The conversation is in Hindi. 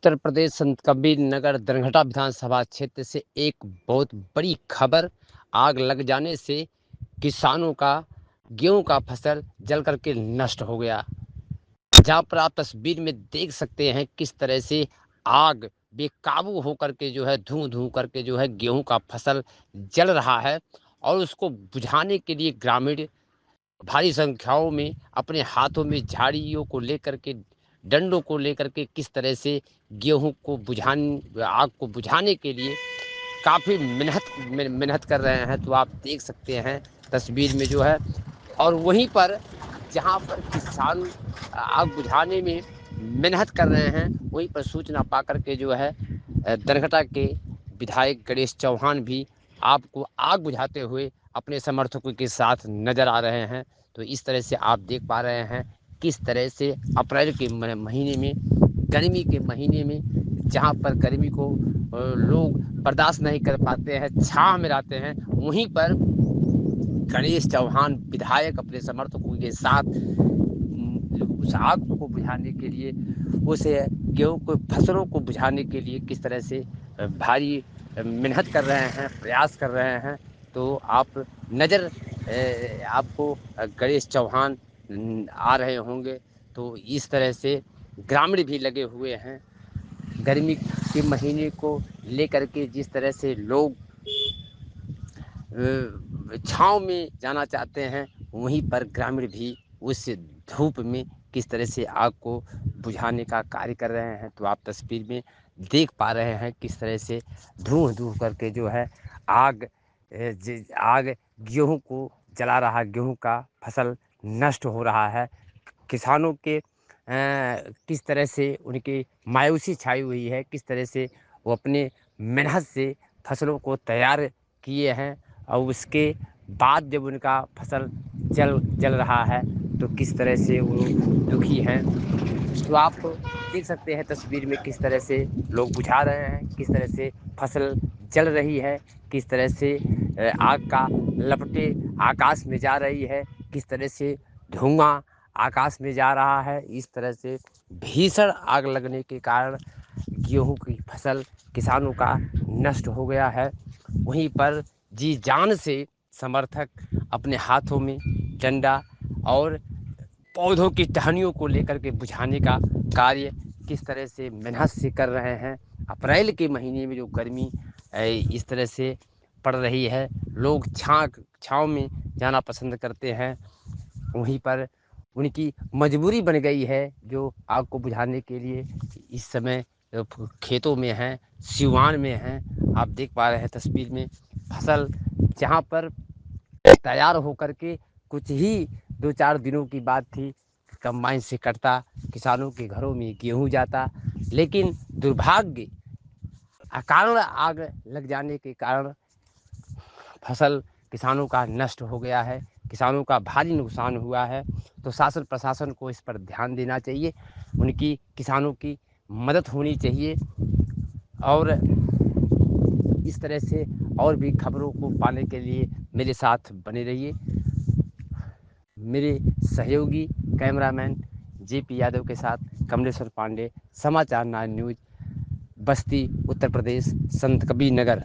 उत्तर प्रदेश संत कबीर नगर दरभंगा विधानसभा क्षेत्र से एक बहुत बड़ी खबर। आग लग जाने से किसानों का गेहूं का फसल जल करके नष्ट हो गया। जहां पर आप तस्वीर में देख सकते हैं किस तरह से आग बेकाबू होकर के जो है धू धू करके जो है गेहूं का फसल जल रहा है। और उसको बुझाने के लिए ग्रामीण भारी संख्याओं में अपने हाथों में झाड़ियों को लेकर के, डंडों को लेकर के किस तरह से गेहूं को बुझाने, आग को बुझाने के लिए काफ़ी मेहनत कर रहे हैं। तो आप देख सकते हैं तस्वीर में जो है। और वहीं पर जहां पर किसान आग बुझाने में मेहनत कर रहे हैं, वहीं पर सूचना पा करके जो है दरघटा के विधायक गणेश चौहान भी आपको आग बुझाते हुए अपने समर्थकों के साथ नजर आ रहे हैं। तो इस तरह से आप देख पा रहे हैं किस तरह से अप्रैल के महीने में, गर्मी के महीने में, जहाँ पर गर्मी को लोग बर्दाश्त नहीं कर पाते हैं, छाँव में रहते हैं, वहीं पर गणेश चौहान विधायक अपने समर्थकों के साथ उस आग को बुझाने के लिए, उस गेहूं को फसलों को बुझाने के लिए किस तरह से भारी मेहनत कर रहे हैं, प्रयास कर रहे हैं। तो आप नज़र आपको गणेश चौहान आ रहे होंगे। तो इस तरह से ग्रामीण भी लगे हुए हैं। गर्मी के महीने को लेकर के जिस तरह से लोग छाँव में जाना चाहते हैं, वहीं पर ग्रामीण भी उस धूप में किस तरह से आग को बुझाने का कार्य कर रहे हैं। तो आप तस्वीर में देख पा रहे हैं किस तरह से धूं धूं करके जो है आग आग गेहूं को जला रहा, गेहूं का फसल नष्ट हो रहा है। किसानों के किस तरह से उनकी मायूसी छाई हुई है, किस तरह से वो अपने मेहनत से फसलों को तैयार किए हैं और उसके बाद जब उनका फसल जल रहा है तो किस तरह से वो दुखी हैं। तो आप देख सकते हैं तस्वीर में किस तरह से लोग बुझा रहे हैं, किस तरह से फसल जल रही है, किस तरह से आग का लपटे आकाश में जा रही है, किस तरह से धुआं आकाश में जा रहा है। इस तरह से भीषण आग लगने के कारण गेहूं की फसल किसानों का नष्ट हो गया है। वहीं पर जी जान से समर्थक अपने हाथों में डंडा और पौधों की टहनियों को लेकर के बुझाने का कार्य किस तरह से मेहनत से कर रहे हैं। अप्रैल के महीने में जो गर्मी इस तरह से पड़ रही है, लोग छाँव में जाना पसंद करते हैं, वहीं पर उनकी मजबूरी बन गई है जो आग को बुझाने के लिए इस समय खेतों में हैं, सिवान में हैं। आप देख पा रहे हैं तस्वीर में फसल जहाँ पर तैयार होकर के कुछ ही 2-4 दिनों की बात थी, कंबाइन से कटता, किसानों के घरों में गेहूं जाता। लेकिन दुर्भाग्य कारण आग लग जाने के कारण फसल किसानों का नष्ट हो गया है, किसानों का भारी नुकसान हुआ है। तो शासन प्रशासन को इस पर ध्यान देना चाहिए, उनकी किसानों की मदद होनी चाहिए। और इस तरह से और भी खबरों को पाने के लिए मेरे साथ बने रहिए। मेरे सहयोगी कैमरामैन जेपी यादव के साथ कमलेश्वर पांडे, समाचार 9 न्यूज़, बस्ती उत्तर प्रदेश, संत कबीर नगर।